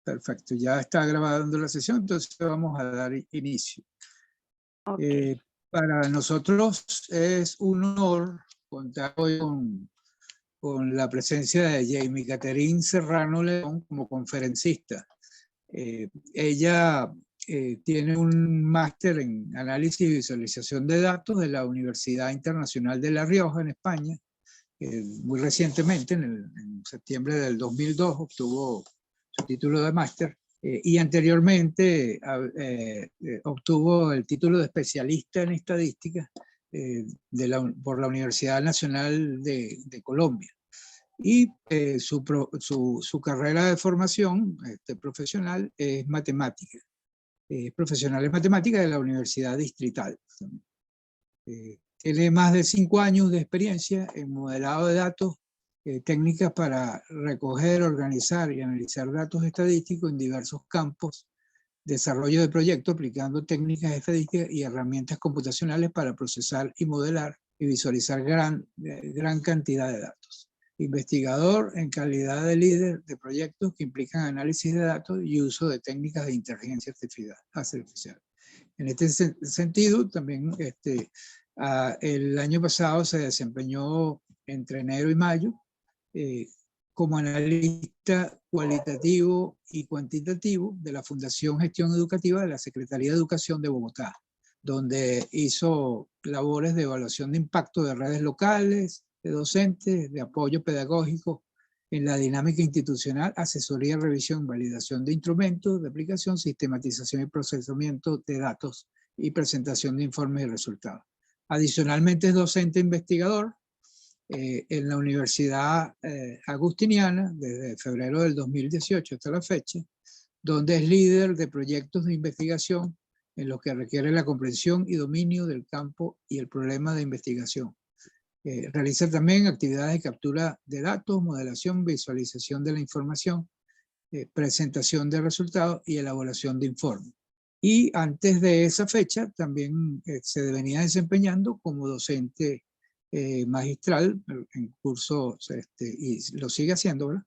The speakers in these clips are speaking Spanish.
Perfecto, ya está grabando la sesión, entonces vamos a dar inicio. Okay. Para nosotros es un honor contar hoy con la presencia de Jamie Catherine Serrano León como conferencista. Ella tiene un máster en análisis y visualización de datos de la Universidad Internacional de La Rioja en España. Muy recientemente, en septiembre del 2002, obtuvo su título de máster y anteriormente obtuvo el título de especialista en estadística por la Universidad Nacional de Colombia. Y su carrera de formación profesional es matemática. Profesional en matemática de la Universidad Distrital. Tiene más de 5 años de experiencia en modelado de datos, técnicas para recoger, organizar y analizar datos estadísticos en diversos campos, desarrollo de proyectos aplicando técnicas estadísticas y herramientas computacionales para procesar y modelar y visualizar gran cantidad de datos. Investigador en calidad de líder de proyectos que implican análisis de datos y uso de técnicas de inteligencia artificial. En este sentido, también el año pasado se desempeñó entre enero y mayo como analista cualitativo y cuantitativo de la Fundación Gestión Educativa de la Secretaría de Educación de Bogotá, donde hizo labores de evaluación de impacto de redes locales, de docentes, de apoyo pedagógico en la dinámica institucional, asesoría, revisión, validación de instrumentos de aplicación, sistematización y procesamiento de datos y presentación de informes y resultados. Adicionalmente es docente investigador en la Universidad Agustiniana desde febrero del 2018 hasta la fecha, donde es líder de proyectos de investigación en los que requiere la comprensión y dominio del campo y el problema de investigación. Realiza también actividades de captura de datos, modelación, visualización de la información, presentación de resultados y elaboración de informes. Y antes de esa fecha también se venía desempeñando como docente magistral en cursos, y lo sigue haciendo, ¿verdad?,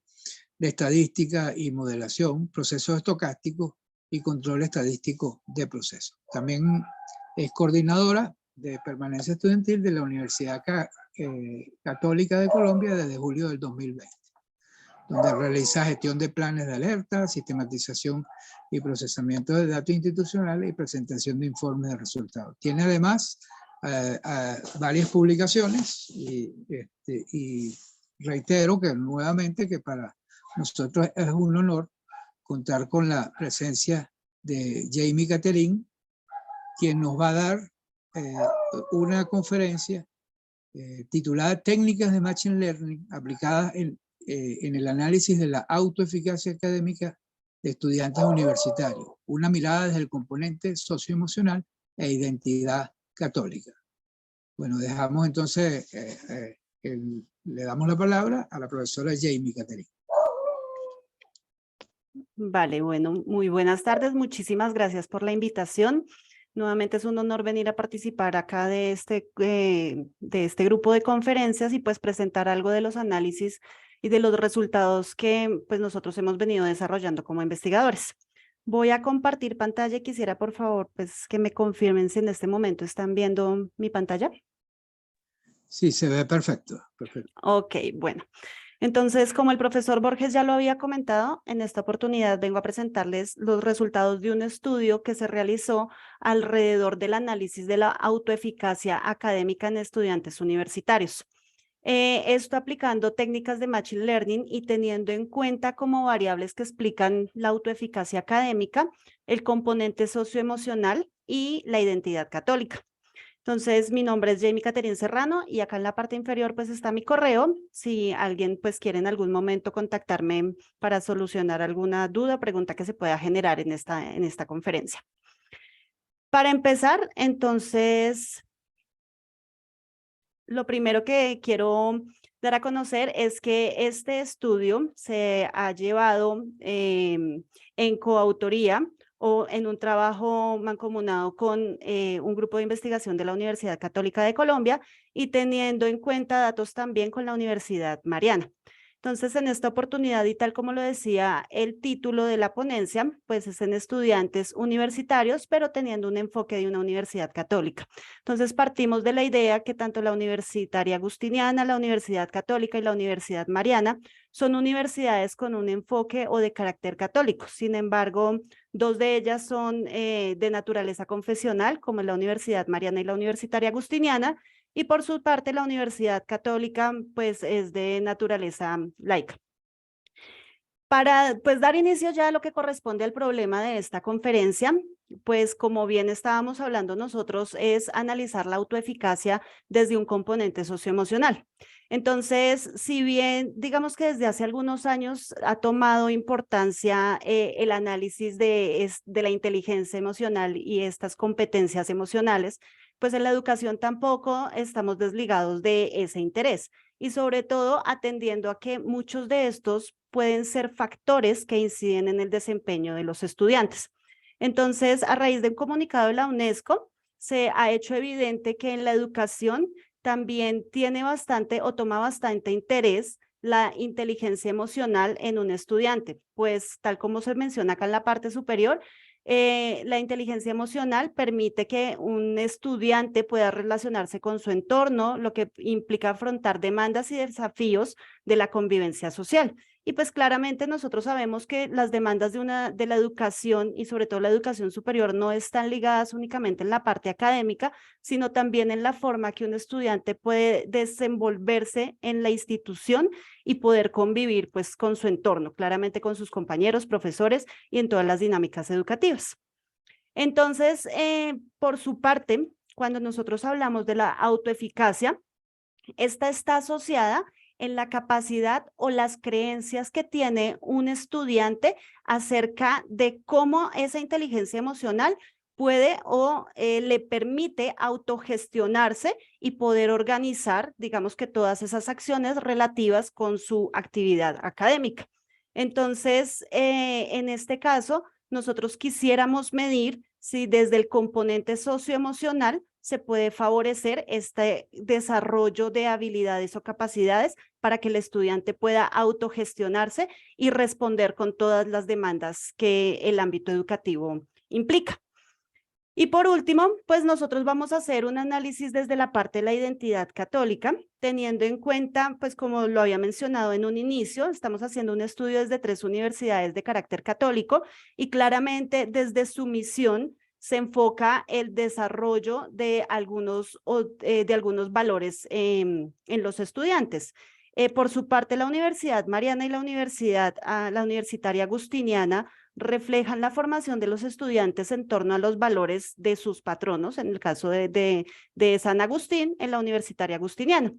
de estadística y modelación, procesos estocásticos y control estadístico de procesos. También es coordinadora de permanencia estudiantil de la Universidad Católica de Colombia desde julio del 2020, donde realiza gestión de planes de alerta, sistematización y procesamiento de datos institucionales y presentación de informes de resultados. Tiene además varias publicaciones y reitero que nuevamente que para nosotros es un honor contar con la presencia de Jamie Catherine, quien nos va a dar una conferencia titulada Técnicas de Machine Learning aplicadas en el análisis de la autoeficacia académica de estudiantes universitarios, una mirada desde el componente socioemocional e identidad católica. Bueno, dejamos entonces, le damos la palabra a la profesora Jamie Catherine. Vale, bueno, muy buenas tardes. Muchísimas gracias por la invitación. Nuevamente es un honor venir a participar acá de este grupo de conferencias y pues presentar algo de los análisis y de los resultados que pues nosotros hemos venido desarrollando como investigadores. Voy a compartir pantalla y quisiera por favor pues que me confirmen si en este momento están viendo mi pantalla. Sí, se ve perfecto. Perfecto. Ok, bueno. Entonces, como el profesor Borges ya lo había comentado, en esta oportunidad vengo a presentarles los resultados de un estudio que se realizó alrededor del análisis de la autoeficacia académica en estudiantes universitarios. Esto aplicando técnicas de Machine Learning y teniendo en cuenta como variables que explican la autoeficacia académica, el componente socioemocional y la identidad católica. Entonces, mi nombre es Jamie Catherine Serrano y acá en la parte inferior pues está mi correo. Si alguien pues quiere en algún momento contactarme para solucionar alguna duda o pregunta que se pueda generar en esta conferencia. Para empezar, entonces, lo primero que quiero dar a conocer es que este estudio se ha llevado en coautoría o en un trabajo mancomunado con un grupo de investigación de la Universidad Católica de Colombia y teniendo en cuenta datos también con la Universidad Mariana. Entonces, en esta oportunidad, y tal como lo decía el título de la ponencia, pues es en estudiantes universitarios, pero teniendo un enfoque de una universidad católica. Entonces, partimos de la idea que tanto la Universitaria Agustiniana, la Universidad Católica y la Universidad Mariana son universidades con un enfoque o de carácter católico. Sin embargo, dos de ellas son de naturaleza confesional, como la Universidad Mariana y la Universitaria Agustiniana, y por su parte la Universidad Católica pues es de naturaleza laica. Para pues dar inicio ya a lo que corresponde al problema de esta conferencia, pues como bien estábamos hablando nosotros, es analizar la autoeficacia desde un componente socioemocional. Entonces, si bien digamos que desde hace algunos años ha tomado importancia el análisis de la inteligencia emocional y estas competencias emocionales, pues en la educación tampoco estamos desligados de ese interés y sobre todo atendiendo a que muchos de estos pueden ser factores que inciden en el desempeño de los estudiantes. Entonces, a raíz de un comunicado de la UNESCO, se ha hecho evidente que en la educación también tiene bastante o toma bastante interés la inteligencia emocional en un estudiante, pues tal como se menciona acá en la parte superior, la inteligencia emocional permite que un estudiante pueda relacionarse con su entorno, lo que implica afrontar demandas y desafíos de la convivencia social. Y pues claramente nosotros sabemos que las demandas de la educación y sobre todo la educación superior no están ligadas únicamente en la parte académica, sino también en la forma que un estudiante puede desenvolverse en la institución y poder convivir pues con su entorno, claramente con sus compañeros, profesores y en todas las dinámicas educativas. Entonces, por su parte, cuando nosotros hablamos de la autoeficacia, esta está asociada en la capacidad o las creencias que tiene un estudiante acerca de cómo esa inteligencia emocional puede o le permite autogestionarse y poder organizar, digamos que todas esas acciones relativas con su actividad académica. Entonces, en este caso, nosotros quisiéramos medir si desde el componente socioemocional se puede favorecer este desarrollo de habilidades o capacidades para que el estudiante pueda autogestionarse y responder con todas las demandas que el ámbito educativo implica. Y por último, pues nosotros vamos a hacer un análisis desde la parte de la identidad católica, teniendo en cuenta, pues como lo había mencionado en un inicio, estamos haciendo un estudio desde 3 universidades de carácter católico y claramente desde su misión se enfoca el desarrollo de algunos valores en los estudiantes. Por su parte, la Universidad Mariana y la la Universitaria Agustiniana reflejan la formación de los estudiantes en torno a los valores de sus patronos, en el caso de San Agustín, en la Universitaria Agustiniana.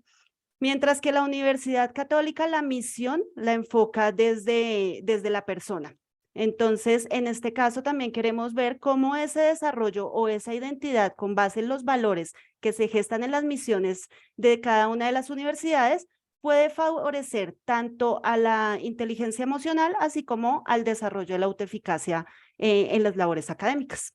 Mientras que la Universidad Católica, la misión la enfoca desde la persona. Entonces, en este caso también queremos ver cómo ese desarrollo o esa identidad con base en los valores que se gestan en las misiones de cada una de las universidades puede favorecer tanto a la inteligencia emocional, así como al desarrollo de la autoeficacia en las labores académicas.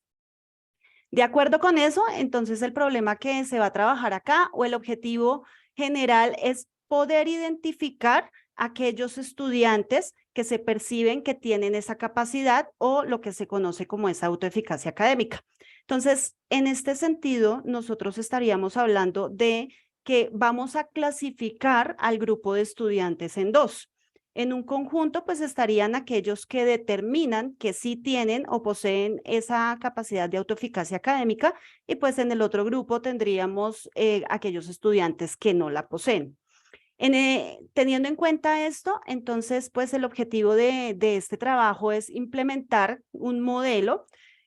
De acuerdo con eso, entonces el problema que se va a trabajar acá o el objetivo general es poder identificar aquellos estudiantes que se perciben que tienen esa capacidad o lo que se conoce como esa autoeficacia académica. Entonces, en este sentido, nosotros estaríamos hablando de que vamos a clasificar al grupo de estudiantes en dos. En un conjunto, pues estarían aquellos que determinan que sí tienen o poseen esa capacidad de autoeficacia académica y pues en el otro grupo tendríamos aquellos estudiantes que no la poseen. Teniendo en cuenta esto, entonces pues el objetivo de este trabajo es implementar un modelo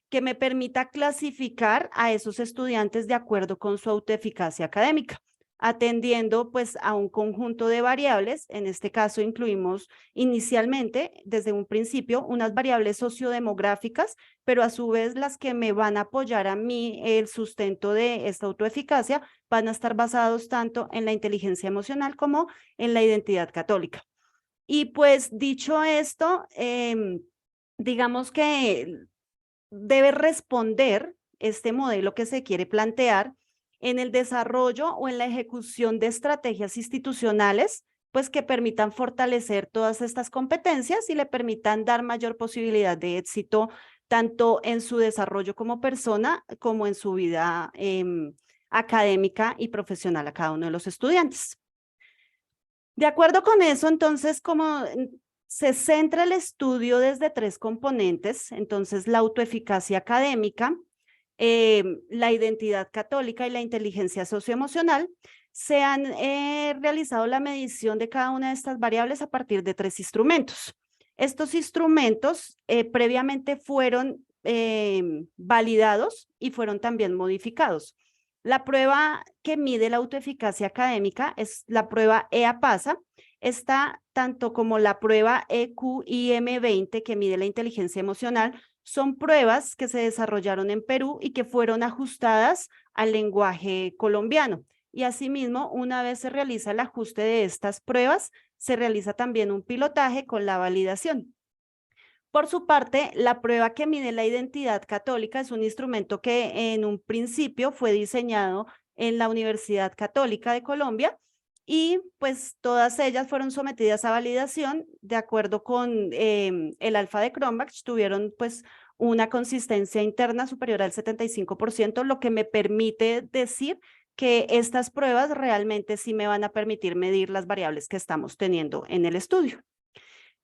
que me permita clasificar a esos estudiantes de acuerdo con su autoeficacia académica, atendiendo pues a un conjunto de variables. En este caso incluimos inicialmente, desde un principio, unas variables sociodemográficas, pero a su vez las que me van a apoyar a mí el sustento de esta autoeficacia van a estar basados tanto en la inteligencia emocional como en la identidad católica. Y pues dicho esto, digamos que debe responder este modelo que se quiere plantear en el desarrollo o en la ejecución de estrategias institucionales pues que permitan fortalecer todas estas competencias y le permitan dar mayor posibilidad de éxito tanto en su desarrollo como persona como en su vida académica y profesional a cada uno de los estudiantes. De acuerdo con eso, entonces, como se centra el estudio desde 3 componentes, entonces la autoeficacia académica, la identidad católica y la inteligencia socioemocional, se han realizado la medición de cada una de estas variables a partir de 3 instrumentos. Estos instrumentos previamente fueron validados y fueron también modificados. La prueba que mide la autoeficacia académica es la prueba EAPASA. Esta, tanto como la prueba EQIM20, que mide la inteligencia emocional, son pruebas que se desarrollaron en Perú y que fueron ajustadas al lenguaje colombiano. Y asimismo, una vez se realiza el ajuste de estas pruebas, se realiza también un pilotaje con la validación. Por su parte, la prueba que mide la identidad católica es un instrumento que en un principio fue diseñado en la Universidad Católica de Colombia y pues todas ellas fueron sometidas a validación de acuerdo con el alfa de Cronbach, tuvieron pues una consistencia interna superior al 75%, lo que me permite decir que estas pruebas realmente sí me van a permitir medir las variables que estamos teniendo en el estudio.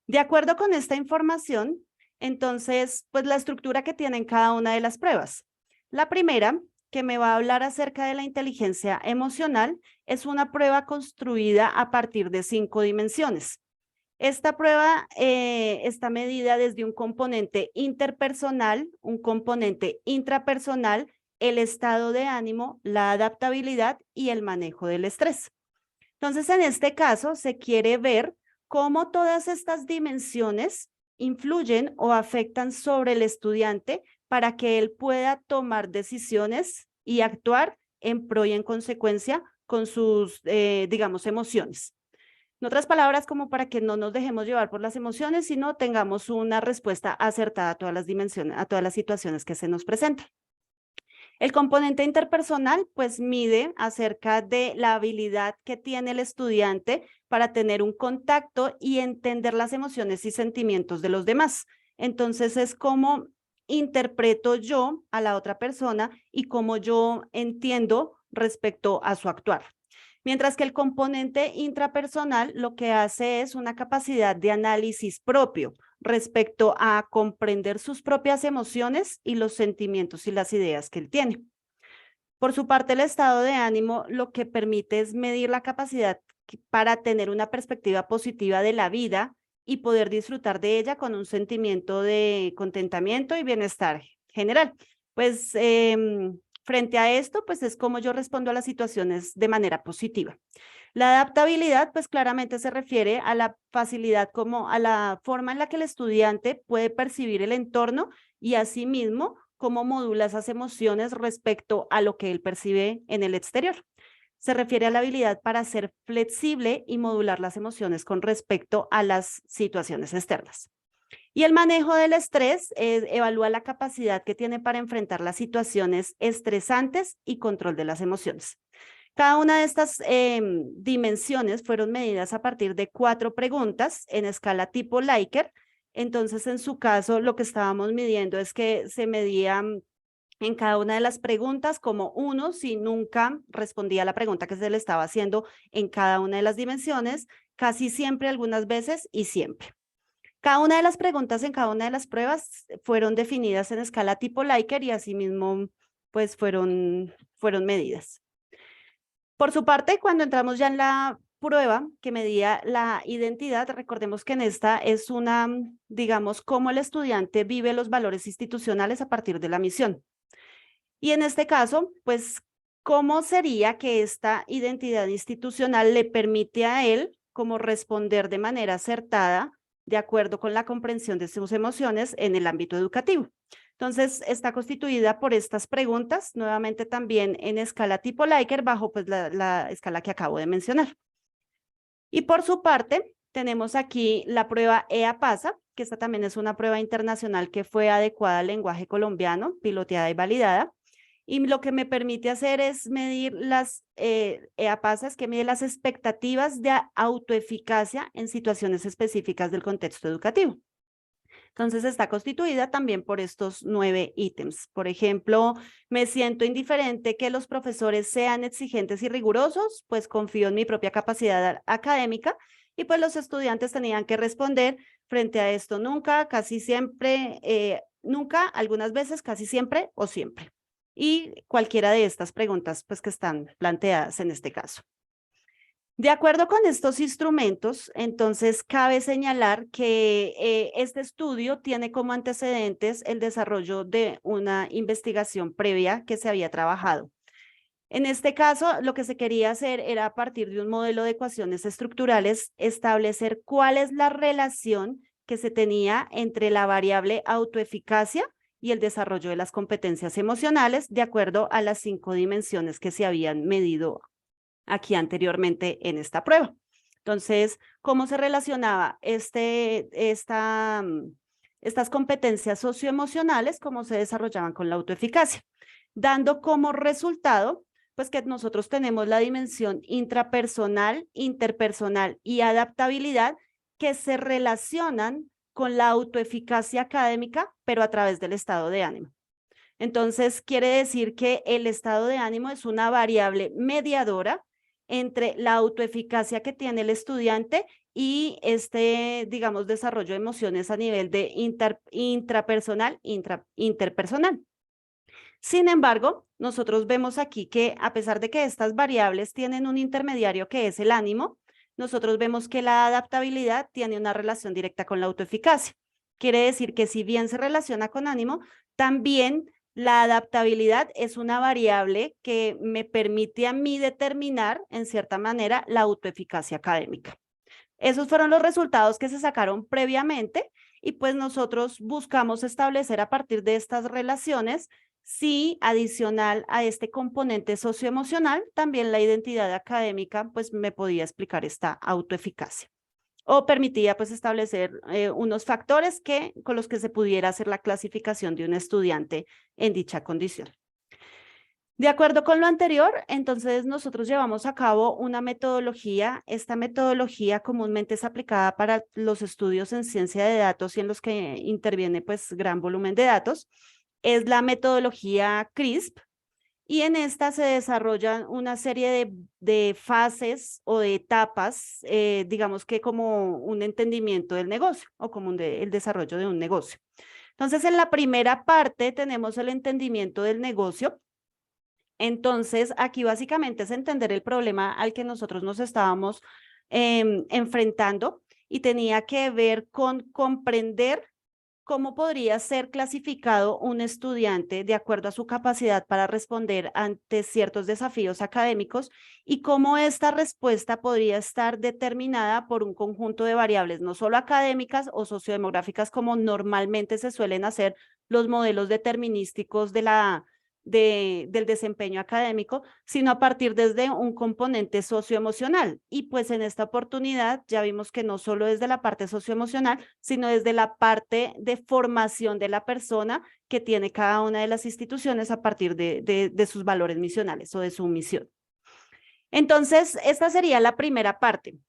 De acuerdo con esta información, entonces, pues la estructura que tienen cada una de las pruebas. La primera, que me va a hablar acerca de la inteligencia emocional, es una prueba construida a partir de 5 dimensiones. Esta prueba está medida desde un componente interpersonal, un componente intrapersonal, el estado de ánimo, la adaptabilidad y el manejo del estrés. Entonces, en este caso, se quiere ver cómo todas estas dimensiones influyen o afectan sobre el estudiante para que él pueda tomar decisiones y actuar en pro y en consecuencia con sus, digamos, emociones. En otras palabras, como para que no nos dejemos llevar por las emociones, sino tengamos una respuesta acertada a todas las dimensiones, a todas las situaciones que se nos presentan. El componente interpersonal, pues mide acerca de la habilidad que tiene el estudiante para tener un contacto y entender las emociones y sentimientos de los demás. Entonces es cómo interpreto yo a la otra persona y cómo yo entiendo respecto a su actuar. Mientras que el componente intrapersonal lo que hace es una capacidad de análisis propio respecto a comprender sus propias emociones y los sentimientos y las ideas que él tiene. Por su parte, el estado de ánimo lo que permite es medir la capacidad para tener una perspectiva positiva de la vida y poder disfrutar de ella con un sentimiento de contentamiento y bienestar general. Pues frente a esto, pues es como yo respondo a las situaciones de manera positiva. La adaptabilidad, pues claramente se refiere a la facilidad como a la forma en la que el estudiante puede percibir el entorno y asimismo cómo modula esas emociones respecto a lo que él percibe en el exterior. Se refiere a la habilidad para ser flexible y modular las emociones con respecto a las situaciones externas. Y el manejo del estrés evalúa la capacidad que tiene para enfrentar las situaciones estresantes y control de las emociones. Cada una de estas dimensiones fueron medidas a partir de 4 preguntas en escala tipo Likert. Entonces, en su caso, lo que estábamos midiendo es que se medía en cada una de las preguntas como 1 si nunca respondía a la pregunta que se le estaba haciendo en cada una de las dimensiones, casi siempre, algunas veces y siempre. Cada una de las preguntas en cada una de las pruebas fueron definidas en escala tipo Likert y asimismo pues fueron medidas. Por su parte, cuando entramos ya en la prueba que medía la identidad, recordemos que en esta es una, digamos, cómo el estudiante vive los valores institucionales a partir de la misión. Y en este caso, pues, ¿cómo sería que esta identidad institucional le permite a él como responder de manera acertada de acuerdo con la comprensión de sus emociones en el ámbito educativo? Entonces, está constituida por estas preguntas, nuevamente también en escala tipo Likert, bajo pues la escala que acabo de mencionar. Y por su parte, tenemos aquí la prueba EAPASA, que esta también es una prueba internacional que fue adecuada al lenguaje colombiano, piloteada y validada. y lo que me permite hacer es medir las, EAPASA es que mide las expectativas de autoeficacia en situaciones específicas del contexto educativo. Entonces está constituida también por estos 9 ítems. Por ejemplo, me siento indiferente que los profesores sean exigentes y rigurosos, pues confío en mi propia capacidad académica y pues los estudiantes tenían que responder frente a esto nunca, casi siempre, nunca, algunas veces, casi siempre o siempre. Y cualquiera de estas preguntas pues que están planteadas en este caso. De acuerdo con estos instrumentos, entonces cabe señalar que este estudio tiene como antecedentes el desarrollo de una investigación previa que se había trabajado. En este caso, lo que se quería hacer era, a partir de un modelo de ecuaciones estructurales, establecer cuál es la relación que se tenía entre la variable autoeficacia y el desarrollo de las competencias emocionales, de acuerdo a las 5 dimensiones que se habían medido aquí anteriormente en esta prueba. Entonces, ¿cómo se relacionaba estas competencias socioemocionales, cómo se desarrollaban con la autoeficacia? Dando como resultado, pues que nosotros tenemos la dimensión intrapersonal, interpersonal y adaptabilidad que se relacionan con la autoeficacia académica, pero a través del estado de ánimo. Entonces, quiere decir que el estado de ánimo es una variable mediadora entre la autoeficacia que tiene el estudiante y digamos, desarrollo de emociones a nivel de intrapersonal, interpersonal. Sin embargo, nosotros vemos aquí que a pesar de que estas variables tienen un intermediario que es el ánimo, nosotros vemos que la adaptabilidad tiene una relación directa con la autoeficacia. Quiere decir que si bien se relaciona con ánimo, también la adaptabilidad es una variable que me permite a mí determinar, en cierta manera, la autoeficacia académica. Esos fueron los resultados que se sacaron previamente y pues nosotros buscamos establecer a partir de estas relaciones si adicional a este componente socioemocional, también la identidad académica pues me podía explicar esta autoeficacia o permitía pues establecer unos factores con los que se pudiera hacer la clasificación de un estudiante en dicha condición. De acuerdo con lo anterior, entonces nosotros llevamos a cabo una metodología. Esta metodología comúnmente es aplicada para los estudios en ciencia de datos y en los que interviene pues gran volumen de datos. Es la metodología CRISP y en esta se desarrollan una serie de fases o de etapas, digamos que como un entendimiento del negocio o como el desarrollo de un negocio. Entonces, en la primera parte tenemos el entendimiento del negocio. Entonces, aquí básicamente es entender el problema al que nosotros nos estábamos enfrentando y tenía que ver con comprender cómo podría ser clasificado un estudiante de acuerdo a su capacidad para responder ante ciertos desafíos académicos y cómo esta respuesta podría estar determinada por un conjunto de variables, no solo académicas o sociodemográficas como normalmente se suelen hacer los modelos determinísticos del desempeño académico, sino a partir desde un componente socioemocional. Y pues en esta oportunidad ya vimos que no solo desde la parte socioemocional, sino desde la parte de formación de la persona que tiene cada una de las instituciones a partir de sus valores misionales o de su misión. Entonces, esta sería la primera parte.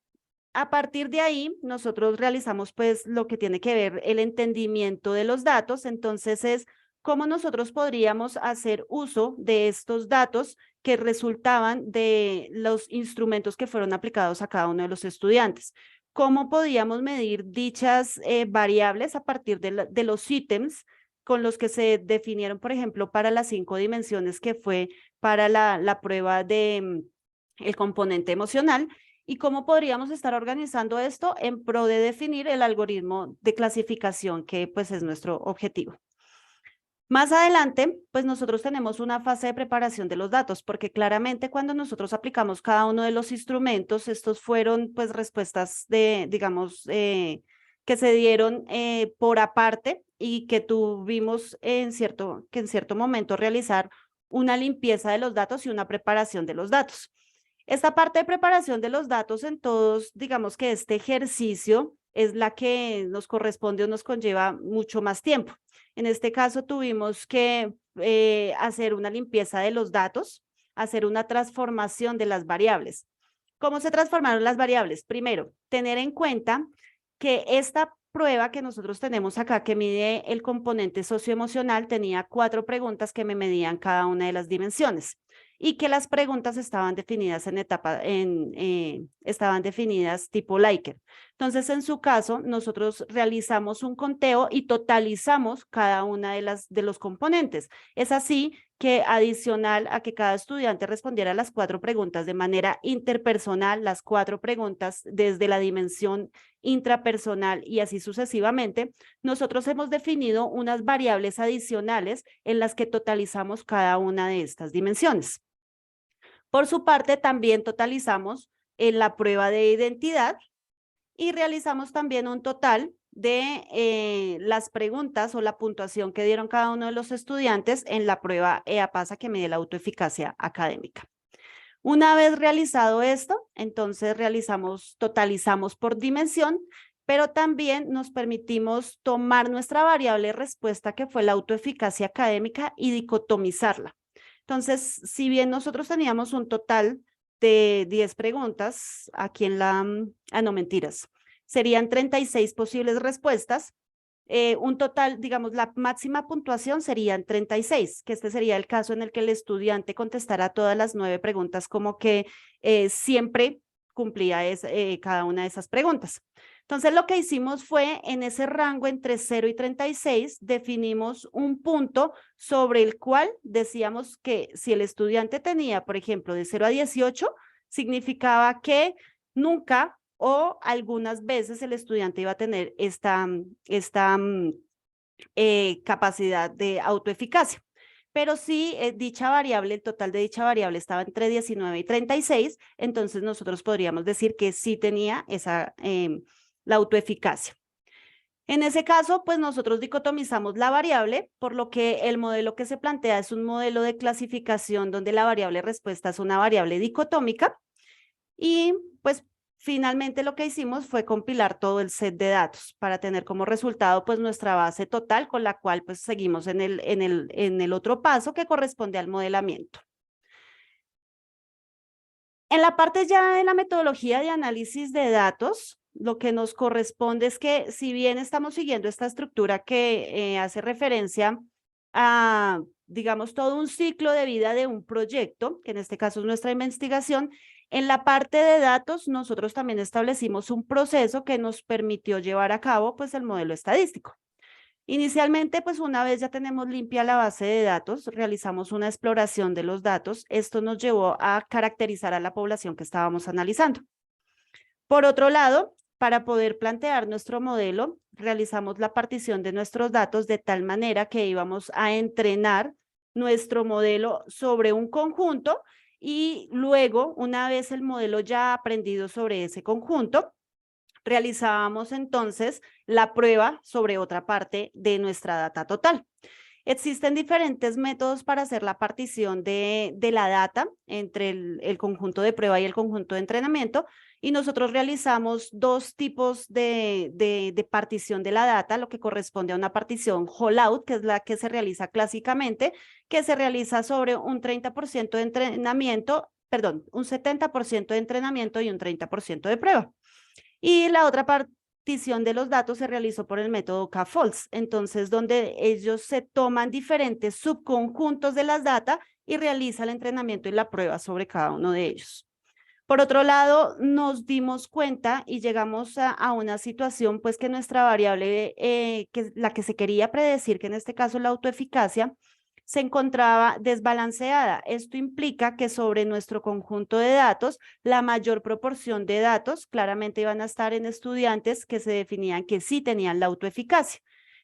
A partir de ahí, nosotros realizamos pues lo que tiene que ver el entendimiento de los datos. Entonces es cómo nosotros podríamos hacer uso de estos datos que resultaban de los instrumentos que fueron aplicados a cada uno de los estudiantes. Cómo podíamos medir dichas variables a partir de los ítems con los que se definieron, por ejemplo, para las 5 dimensiones que fue para la prueba de el componente emocional. ¿Y cómo podríamos estar organizando esto en pro de definir el algoritmo de clasificación que pues es nuestro objetivo? Más adelante, pues nosotros tenemos una fase de preparación de los datos, porque claramente cuando nosotros aplicamos cada uno de los instrumentos, estos fueron pues respuestas digamos, que se dieron por aparte y que tuvimos que en cierto momento realizar una limpieza de los datos y una preparación de los datos. Esta parte de preparación de los datos en todos, digamos que este ejercicio es la que nos corresponde o nos conlleva mucho más tiempo. En este caso tuvimos que hacer una limpieza de los datos, hacer una transformación de las variables. ¿Cómo se transformaron las variables? Primero, tener en cuenta que esta prueba que nosotros tenemos acá, que mide el componente socioemocional, tenía 4 preguntas que me medían cada una de las dimensiones y que las preguntas estaban definidas estaban definidas tipo Likert. Entonces, en su caso, nosotros realizamos un conteo y totalizamos cada una de los componentes. Es así que, adicional a que cada estudiante respondiera las 4 preguntas de manera interpersonal, las 4 preguntas desde la dimensión intrapersonal y así sucesivamente, nosotros hemos definido unas variables adicionales en las que totalizamos cada una de estas dimensiones. Por su parte, también totalizamos en la prueba de identidad y realizamos también un total de las preguntas o la puntuación que dieron cada uno de los estudiantes en la prueba EAPASA que mide la autoeficacia académica. Una vez realizado esto, entonces totalizamos por dimensión, pero también nos permitimos tomar nuestra variable respuesta que fue la autoeficacia académica y dicotomizarla. Entonces, si bien nosotros teníamos un total de 10 preguntas, aquí en no mentiras, serían 36 posibles respuestas, un total, digamos, la máxima puntuación serían 36, que este sería el caso en el que el estudiante contestara todas las 9 preguntas como que siempre cumplía cada una de esas preguntas. Entonces, lo que hicimos fue, en ese rango entre 0 y 36, definimos un punto sobre el cual decíamos que si el estudiante tenía, por ejemplo, de 0 a 18, significaba que nunca o algunas veces el estudiante iba a tener esta capacidad de autoeficacia. Pero si dicha variable, el total de dicha variable estaba entre 19 y 36, entonces nosotros podríamos decir que sí tenía la autoeficacia. En ese caso, pues nosotros dicotomizamos la variable, por lo que el modelo que se plantea es un modelo de clasificación donde la variable respuesta es una variable dicotómica y pues finalmente lo que hicimos fue compilar todo el set de datos para tener como resultado pues nuestra base total con la cual pues seguimos en el otro paso que corresponde al modelamiento. En la parte ya de la metodología de análisis de datos, lo que nos corresponde es que si bien estamos siguiendo esta estructura que hace referencia a, digamos, todo un ciclo de vida de un proyecto, que en este caso es nuestra investigación, en la parte de datos nosotros también establecimos un proceso que nos permitió llevar a cabo pues el modelo estadístico. Inicialmente, pues una vez ya tenemos limpia la base de datos, realizamos una exploración de los datos. Esto nos llevó a caracterizar a la población que estábamos analizando. Por otro lado, para poder plantear nuestro modelo, realizamos la partición de nuestros datos de tal manera que íbamos a entrenar nuestro modelo sobre un conjunto y luego, una vez el modelo ya aprendido sobre ese conjunto, realizábamos entonces la prueba sobre otra parte de nuestra data total. Existen diferentes métodos para hacer la partición de la data entre el conjunto de prueba y el conjunto de entrenamiento y nosotros realizamos 2 tipos de partición de la data, lo que corresponde a una partición holdout, que es la que se realiza clásicamente, que se realiza sobre un 30% de entrenamiento, perdón, un 70% de entrenamiento y un 30% de prueba. Y la otra partición de los datos se realizó por el método K-False, entonces donde ellos se toman diferentes subconjuntos de las data y realiza el entrenamiento y la prueba sobre cada uno de ellos. Por otro lado, nos dimos cuenta y llegamos a una situación pues que nuestra variable, la que se quería predecir, que en este caso la autoeficacia, se encontraba desbalanceada. Esto implica que sobre nuestro conjunto de datos, la mayor proporción de datos claramente iban a estar en estudiantes que se definían que sí tenían la autoeficacia.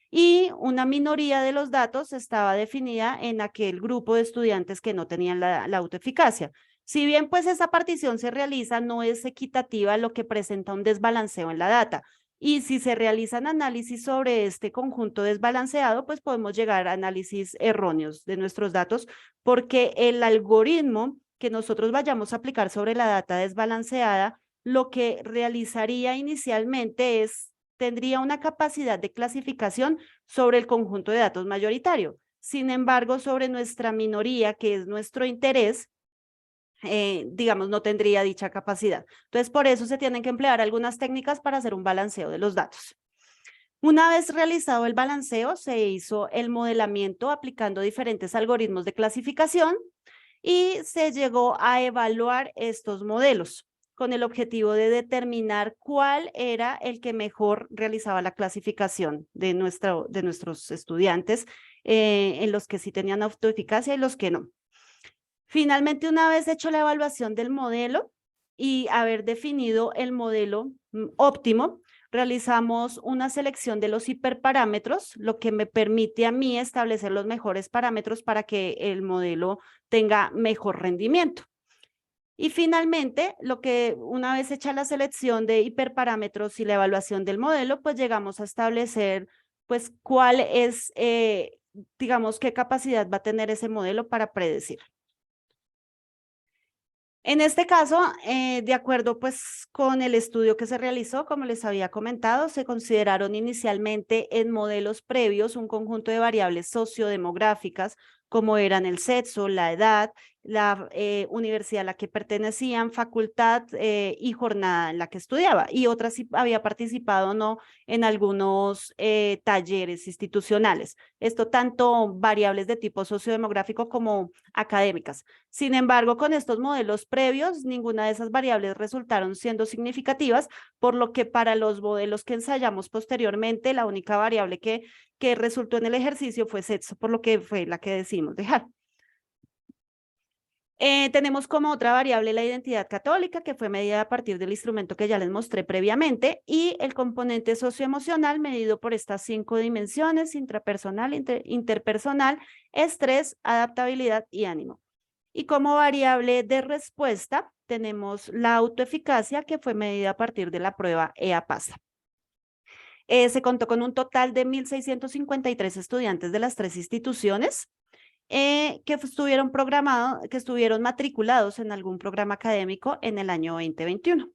Y una minoría de los datos estaba definida en aquel grupo de estudiantes que no tenían la autoeficacia. Si bien pues esa partición se realiza, no es equitativa, lo que presenta un desbalanceo en la data. Y si se realizan análisis sobre este conjunto desbalanceado, pues podemos llegar a análisis erróneos de nuestros datos, porque el algoritmo que nosotros vayamos a aplicar sobre la data desbalanceada, lo que realizaría inicialmente tendría una capacidad de clasificación sobre el conjunto de datos mayoritario. Sin embargo, sobre nuestra minoría, que es nuestro interés, digamos, no tendría dicha capacidad. Entonces, por eso se tienen que emplear algunas técnicas para hacer un balanceo de los datos. Una vez realizado el balanceo, se hizo el modelamiento aplicando diferentes algoritmos de clasificación y se llegó a evaluar estos modelos con el objetivo de determinar cuál era el que mejor realizaba la clasificación de nuestros estudiantes, en los que sí tenían autoeficacia y los que no. Finalmente, una vez hecho la evaluación del modelo y haber definido el modelo óptimo, realizamos una selección de los hiperparámetros, lo que me permite a mí establecer los mejores parámetros para que el modelo tenga mejor rendimiento. Y finalmente, una vez hecha la selección de hiperparámetros y la evaluación del modelo, pues llegamos a establecer pues cuál es, digamos, qué capacidad va a tener ese modelo para predecir. En este caso, de acuerdo pues con el estudio que se realizó, como les había comentado, se consideraron inicialmente en modelos previos un conjunto de variables sociodemográficas como eran el sexo, la edad, la universidad a la que pertenecían, facultad y jornada en la que estudiaba, y otras si había participado o no en algunos talleres institucionales. Esto tanto variables de tipo sociodemográfico como académicas. Sin embargo, con estos modelos previos, ninguna de esas variables resultaron siendo significativas, por lo que para los modelos que ensayamos posteriormente, la única variable que resultó en el ejercicio fue sexo, por lo que fue la que decidimos dejar. Tenemos como otra variable la identidad católica, que fue medida a partir del instrumento que ya les mostré previamente, y el componente socioemocional medido por estas 5 dimensiones: intrapersonal, interpersonal, estrés, adaptabilidad y ánimo. Y como variable de respuesta tenemos la autoeficacia, que fue medida a partir de la prueba EAPASA. Se contó con un total de 1.653 estudiantes de las 3 instituciones que estuvieron matriculados en algún programa académico en el año 2021.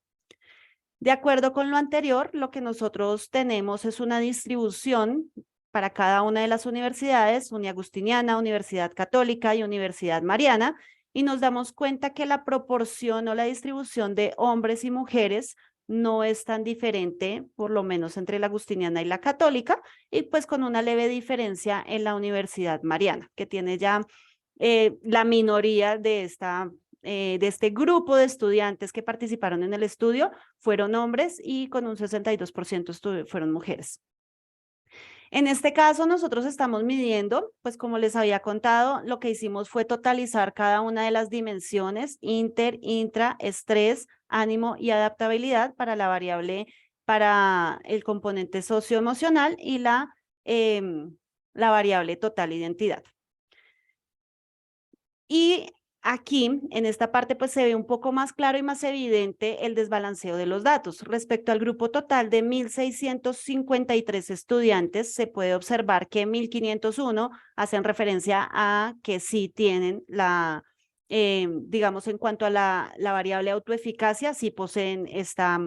De acuerdo con lo anterior, lo que nosotros tenemos es una distribución para cada una de las universidades: Uniagustiniana, Universidad Católica y Universidad Mariana, y nos damos cuenta que la proporción o la distribución de hombres y mujeres no es tan diferente, por lo menos entre la Agustiniana y la Católica, y pues con una leve diferencia en la Universidad Mariana, que tiene ya la minoría de este grupo de estudiantes que participaron en el estudio fueron hombres, y con un 62% fueron mujeres. En este caso, nosotros estamos midiendo, pues como les había contado, lo que hicimos fue totalizar cada una de las dimensiones: inter, intra, estrés, ánimo y adaptabilidad para la variable, para el componente socioemocional, y la variable total identidad. Y aquí, en esta parte, pues se ve un poco más claro y más evidente el desbalanceo de los datos. Respecto al grupo total de 1.653 estudiantes, se puede observar que 1.501 hacen referencia a que sí tienen digamos, en cuanto a la variable autoeficacia, sí poseen esta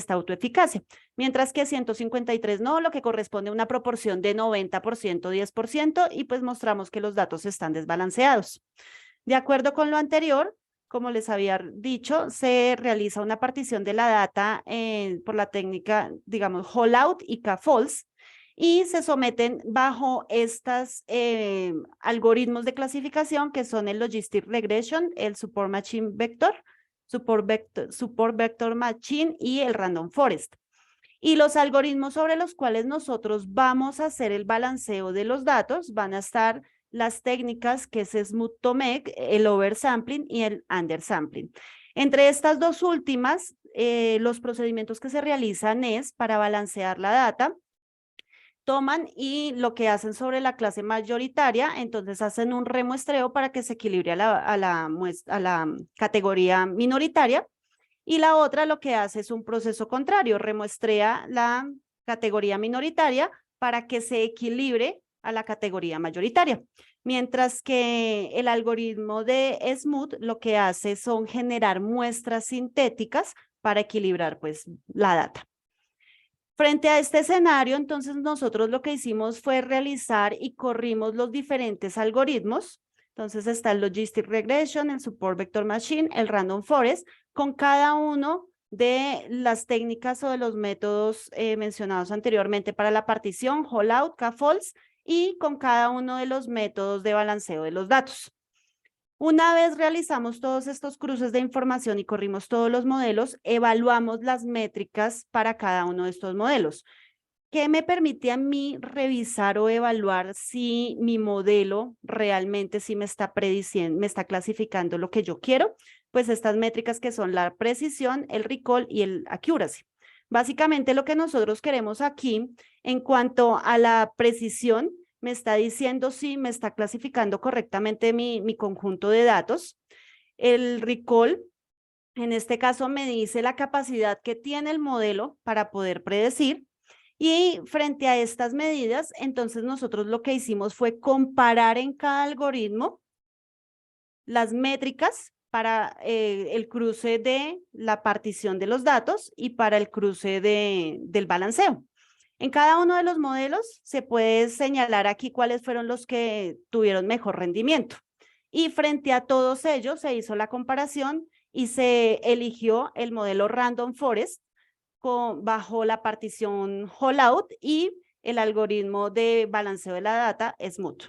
autoeficacia, mientras que 153 no, lo que corresponde a una proporción de 90%, 10%, y pues mostramos que los datos están desbalanceados. De acuerdo con lo anterior, como les había dicho, se realiza una partición de la data por la técnica, digamos, holdout y k-false, y se someten bajo estos algoritmos de clasificación, que son el Logistic Regression, el Support Machine Vector, Support Vector Machine y el Random Forest. Y los algoritmos sobre los cuales nosotros vamos a hacer el balanceo de los datos van a estar las técnicas que es Smooth-Tomec, el oversampling y el undersampling. Entre estas dos últimas, los procedimientos que se realizan es, para balancear la data, toman y lo que hacen sobre la clase mayoritaria, entonces hacen un remuestreo para que se equilibre a la categoría minoritaria, y la otra lo que hace es un proceso contrario: remuestrea la categoría minoritaria para que se equilibre a la categoría mayoritaria. Mientras que el algoritmo de Smooth lo que hace son generar muestras sintéticas para equilibrar pues la data. Frente a este escenario, entonces nosotros lo que hicimos fue realizar y corrimos los diferentes algoritmos. Entonces está el Logistic Regression, el Support Vector Machine, el Random Forest, con cada uno de las técnicas o de los métodos mencionados anteriormente para la partición, Hollout, K-False, y con cada uno de los métodos de balanceo de los datos. Una vez realizamos todos estos cruces de información y corrimos todos los modelos, evaluamos las métricas para cada uno de estos modelos. ¿Qué me permite a mí revisar o evaluar si mi modelo realmente sí me está prediciendo, me está clasificando lo que yo quiero? Pues estas métricas que son la precisión, el recall y el accuracy. Básicamente lo que nosotros queremos aquí en cuanto a la precisión, me está diciendo si me está clasificando correctamente mi conjunto de datos. El recall, en este caso, me dice la capacidad que tiene el modelo para poder predecir. Y frente a estas medidas, entonces nosotros lo que hicimos fue comparar en cada algoritmo las métricas para el cruce de la partición de los datos y para el cruce del balanceo. En cada uno de los modelos se puede señalar aquí cuáles fueron los que tuvieron mejor rendimiento. Y frente a todos ellos se hizo la comparación y se eligió el modelo Random Forest bajo la partición Hollout y el algoritmo de balanceo de la data Smooth.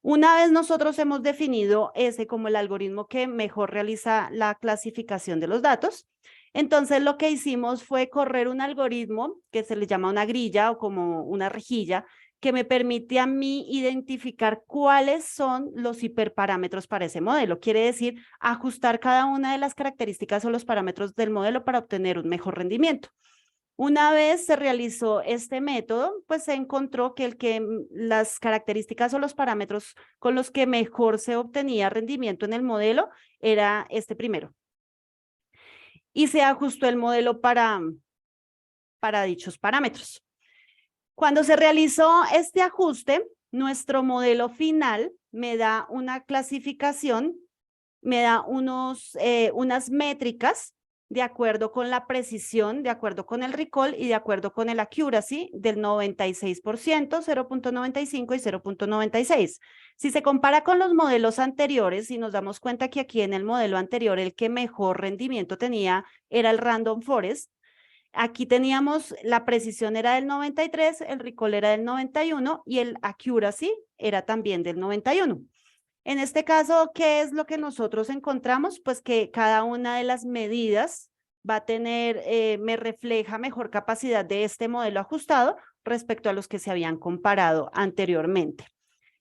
Una vez nosotros hemos definido ese como el algoritmo que mejor realiza la clasificación de los datos, entonces lo que hicimos fue correr un algoritmo que se le llama una grilla o como una rejilla que me permite a mí identificar cuáles son los hiperparámetros para ese modelo. Quiere decir, ajustar cada una de las características o los parámetros del modelo para obtener un mejor rendimiento. Una vez se realizó este método, pues se encontró que las características o los parámetros con los que mejor se obtenía rendimiento en el modelo era este primero. Y se ajustó el modelo para dichos parámetros. Cuando se realizó este ajuste, nuestro modelo final me da una clasificación, me da unas métricas de acuerdo con la precisión, de acuerdo con el recall y de acuerdo con el accuracy del 96%, 0.95 y 0.96. Si se compara con los modelos anteriores y nos damos cuenta que aquí en el modelo anterior el que mejor rendimiento tenía era el Random Forest, aquí teníamos la precisión era del 93, el recall era del 91 y el accuracy era también del 91. En este caso, ¿qué es lo que nosotros encontramos? Pues que cada una de las medidas va a tener, me refleja mejor capacidad de este modelo ajustado respecto a los que se habían comparado anteriormente.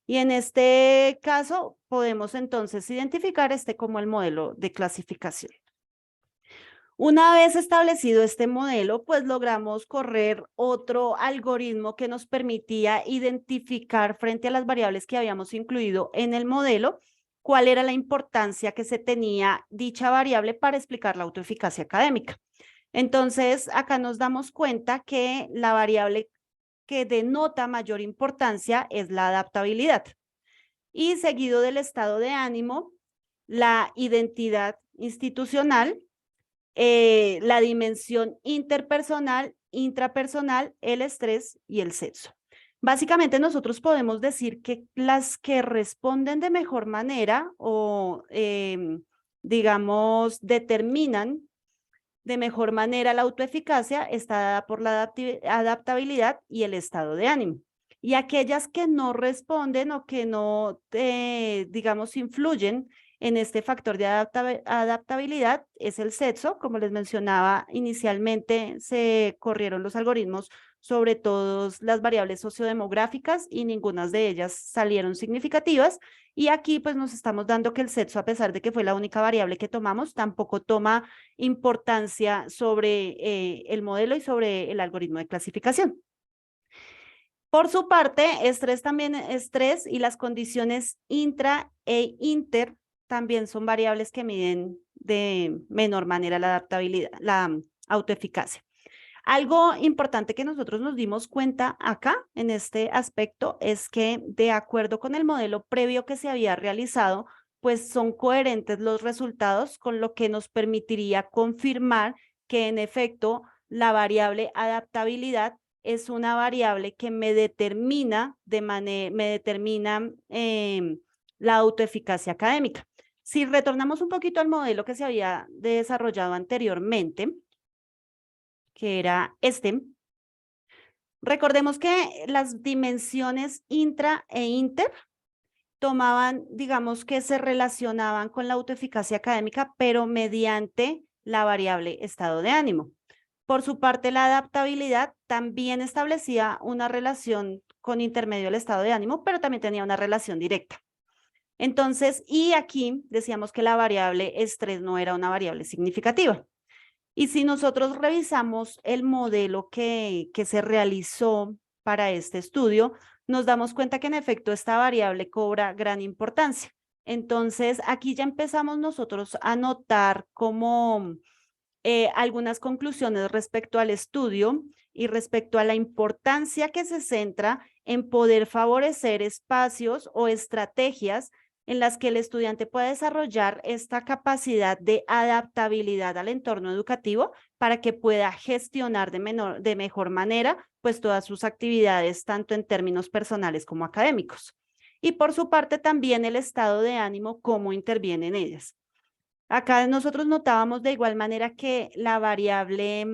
Y en este caso, podemos entonces identificar este como el modelo de clasificación. Una vez establecido este modelo, pues logramos correr otro algoritmo que nos permitía identificar frente a las variables que habíamos incluido en el modelo, cuál era la importancia que se tenía dicha variable para explicar la autoeficacia académica. Entonces, acá nos damos cuenta que la variable que denota mayor importancia es la adaptabilidad. Y seguido del estado de ánimo, la identidad institucional, la dimensión interpersonal, intrapersonal, el estrés y el sexo. Básicamente nosotros podemos decir que las que responden de mejor manera o digamos determinan de mejor manera la autoeficacia está dada por la adaptabilidad y el estado de ánimo. Y aquellas que no responden o que no, digamos, influyen en este factor de adaptabilidad es el sexo. Como les mencionaba inicialmente, se corrieron los algoritmos sobre todas las variables sociodemográficas y ninguna de ellas salieron significativas. Y aquí pues nos estamos dando que el sexo, a pesar de que fue la única variable que tomamos, tampoco toma importancia sobre el modelo y sobre el algoritmo de clasificación. Por su parte, estrés y las condiciones intra e inter también son variables que miden de menor manera la adaptabilidad, la autoeficacia. Algo importante que nosotros nos dimos cuenta acá en este aspecto es que de acuerdo con el modelo previo que se había realizado, pues son coherentes los resultados con lo que nos permitiría confirmar que en efecto la variable adaptabilidad es una variable que me determina la autoeficacia académica. Si retornamos un poquito al modelo que se había desarrollado anteriormente, que era este, recordemos que las dimensiones intra e inter tomaban, digamos que se relacionaban con la autoeficacia académica, pero mediante la variable estado de ánimo. Por su parte, la adaptabilidad también establecía una relación con intermedio del estado de ánimo, pero también tenía una relación directa. Entonces, y aquí decíamos que la variable estrés no era una variable significativa. Y si nosotros revisamos el modelo que se realizó para este estudio, nos damos cuenta que en efecto esta variable cobra gran importancia. Entonces, aquí ya empezamos nosotros a notar como algunas conclusiones respecto al estudio y respecto a la importancia que se centra en poder favorecer espacios o estrategias en las que el estudiante pueda desarrollar esta capacidad de adaptabilidad al entorno educativo para que pueda gestionar de mejor manera pues todas sus actividades, tanto en términos personales como académicos. Y por su parte también el estado de ánimo, cómo interviene en ellas. Acá nosotros notábamos de igual manera que la variable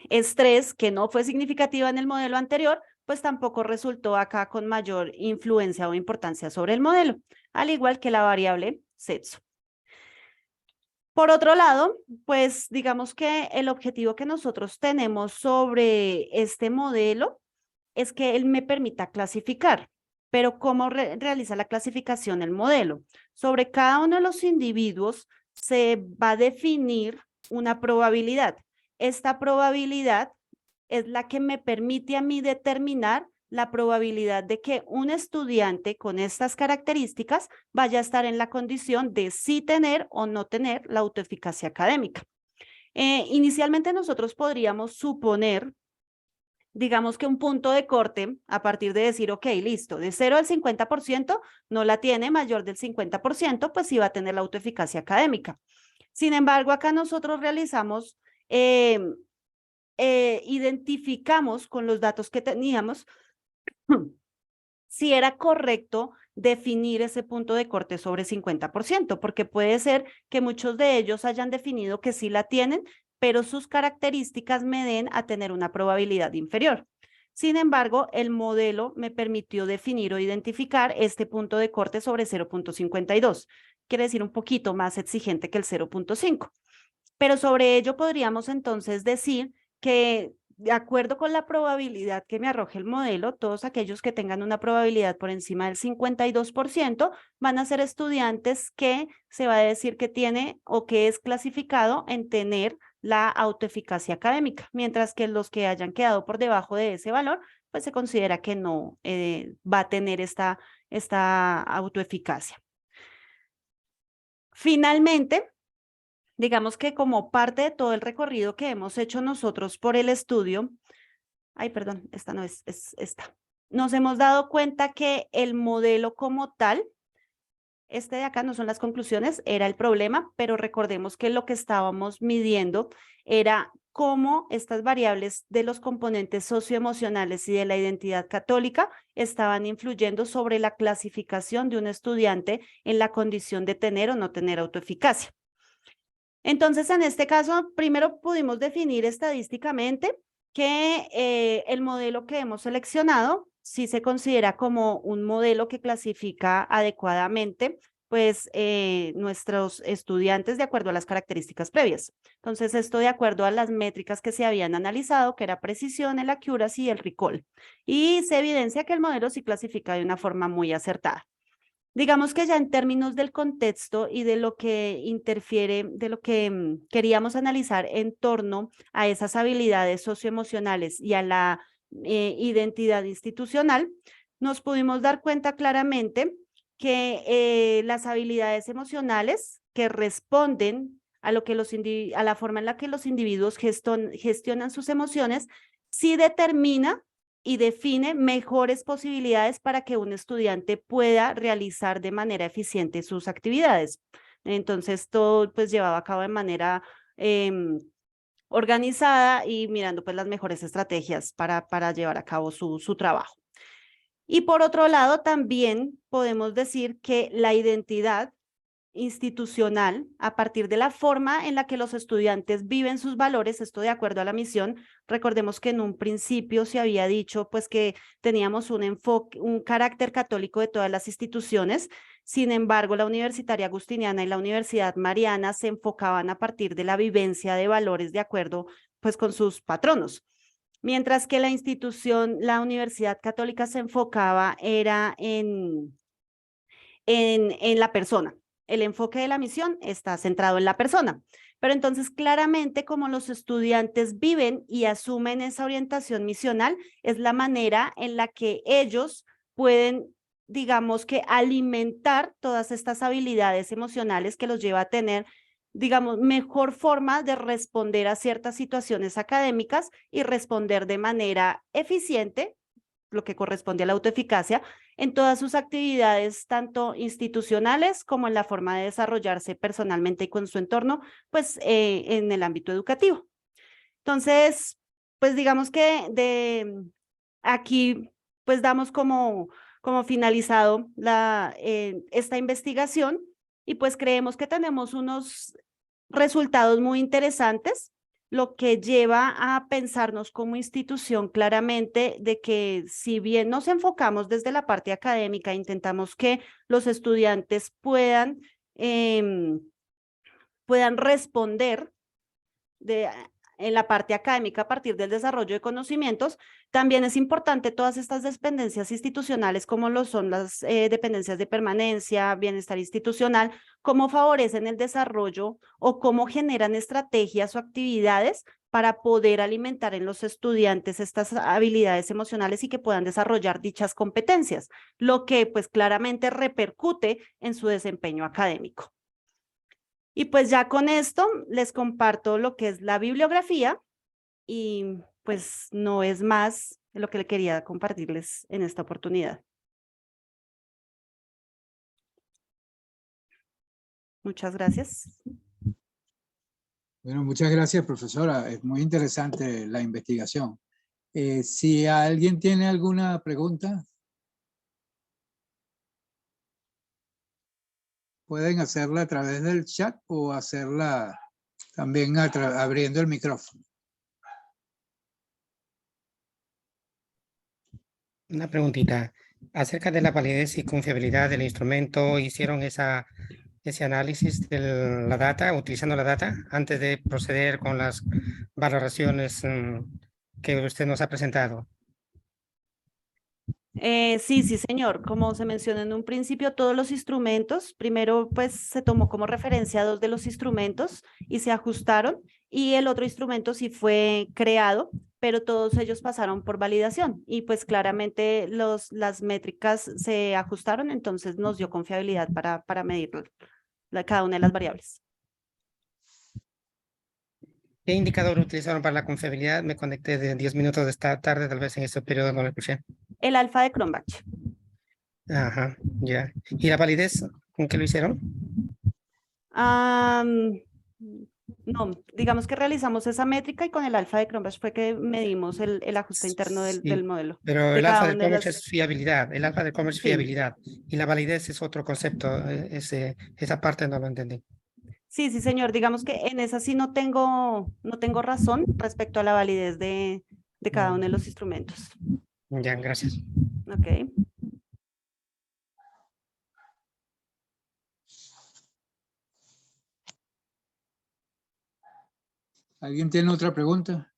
estrés, que no fue significativa en el modelo anterior, pues tampoco resultó acá con mayor influencia o importancia sobre el modelo, al igual que la variable sexo. Por otro lado, pues digamos que el objetivo que nosotros tenemos sobre este modelo es que él me permita clasificar. Pero ¿cómo realiza la clasificación el modelo? Sobre cada uno de los individuos se va a definir una probabilidad. Esta probabilidad es la que me permite a mí determinar la probabilidad de que un estudiante con estas características vaya a estar en la condición de sí tener o no tener la autoeficacia académica. Inicialmente nosotros podríamos suponer, digamos que un punto de corte a partir de decir, ok, listo, de 0 al 50% no la tiene, mayor del 50%, pues sí va a tener la autoeficacia académica. Sin embargo, acá nosotros realizamos, identificamos con los datos que teníamos si era correcto definir ese punto de corte sobre 50%, porque puede ser que muchos de ellos hayan definido que sí la tienen, pero sus características me den a tener una probabilidad inferior. Sin embargo, el modelo me permitió definir o identificar este punto de corte sobre 0.52, quiere decir un poquito más exigente que el 0.5. Pero sobre ello podríamos entonces decir que de acuerdo con la probabilidad que me arroje el modelo, todos aquellos que tengan una probabilidad por encima del 52% van a ser estudiantes que se va a decir que tiene o que es clasificado en tener la autoeficacia académica, mientras que los que hayan quedado por debajo de ese valor, pues se considera que no va a tener esta autoeficacia. Finalmente, digamos que como parte de todo el recorrido que hemos hecho nosotros por el estudio, esta no es esta. Nos hemos dado cuenta que el modelo como tal, este de acá no son las conclusiones, era el problema, pero recordemos que lo que estábamos midiendo era cómo estas variables de los componentes socioemocionales y de la identidad católica estaban influyendo sobre la clasificación de un estudiante en la condición de tener o no tener autoeficacia. Entonces, en este caso, primero pudimos definir estadísticamente que el modelo que hemos seleccionado sí se considera como un modelo que clasifica adecuadamente pues nuestros estudiantes de acuerdo a las características previas. Entonces, esto de acuerdo a las métricas que se habían analizado, que era precisión, el accuracy y el recall. Y se evidencia que el modelo sí clasifica de una forma muy acertada. Digamos que ya en términos del contexto y de lo que interfiere, de lo que queríamos analizar en torno a esas habilidades socioemocionales y a la identidad institucional, nos pudimos dar cuenta claramente que las habilidades emocionales que responden a la forma en la que los individuos gestionan sus emociones, sí determina y define mejores posibilidades para que un estudiante pueda realizar de manera eficiente sus actividades. Entonces, todo pues llevado a cabo de manera organizada y mirando pues las mejores estrategias para llevar a cabo su trabajo. Y por otro lado, también podemos decir que la identidad institucional, a partir de la forma en la que los estudiantes viven sus valores, esto de acuerdo a la misión. Recordemos que en un principio se había dicho pues que teníamos un enfoque, un carácter católico de todas las instituciones. Sin embargo, la Universitaria Agustiniana y la Universidad Mariana se enfocaban a partir de la vivencia de valores de acuerdo pues con sus patronos. Mientras que la institución, la Universidad Católica se enfocaba era en la persona. El enfoque de la misión está centrado en la persona. Pero entonces, claramente, como los estudiantes viven y asumen esa orientación misional, es la manera en la que ellos pueden, digamos que, alimentar todas estas habilidades emocionales que los lleva a tener, digamos, mejor forma de responder a ciertas situaciones académicas y responder de manera eficiente, lo que corresponde a la autoeficacia, en todas sus actividades, tanto institucionales como en la forma de desarrollarse personalmente y con su entorno, pues en el ámbito educativo. Entonces, pues digamos que de aquí, pues damos como finalizado esta investigación y pues creemos que tenemos unos resultados muy interesantes, lo que lleva a pensarnos como institución claramente de que si bien nos enfocamos desde la parte académica, intentamos que los estudiantes puedan responder en la parte académica a partir del desarrollo de conocimientos, también es importante todas estas dependencias institucionales como lo son las dependencias de permanencia, bienestar institucional, cómo favorecen el desarrollo o cómo generan estrategias o actividades para poder alimentar en los estudiantes estas habilidades emocionales y que puedan desarrollar dichas competencias, lo que pues claramente repercute en su desempeño académico. Y pues ya con esto les comparto lo que es la bibliografía y pues no es más lo que le quería compartirles en esta oportunidad. Muchas gracias. Bueno, muchas gracias, profesora. Es muy interesante la investigación. Si alguien tiene alguna pregunta, pueden hacerla a través del chat o hacerla también abriendo el micrófono. Una preguntita. Acerca de la validez y confiabilidad del instrumento, ¿hicieron ese análisis de la data, utilizando la data, antes de proceder con las valoraciones que usted nos ha presentado? Sí, señor. Como se mencionó en un principio, todos los instrumentos, primero pues se tomó como referencia 2 de los instrumentos y se ajustaron, y el otro instrumento sí fue creado, pero todos ellos pasaron por validación y pues claramente las métricas se ajustaron, entonces nos dio confiabilidad para medir cada una de las variables. ¿Qué indicador utilizaron para la confiabilidad? Me conecté de 10 minutos de esta tarde, tal vez en este periodo no lo escuché. El alfa de Cronbach. Ajá, ya. ¿Y la validez? ¿Con qué lo hicieron? No, digamos que realizamos esa métrica y con el alfa de Cronbach fue que medimos el ajuste interno del modelo. Pero el alfa de Cronbach es fiabilidad, el alfa de Cronbach es Sí. fiabilidad y la validez es otro concepto, esa parte no lo entendí. Sí, señor, digamos que en esa sí no tengo razón respecto a la validez de cada uno de los instrumentos. Ya, gracias. Ok. ¿Alguien tiene otra pregunta?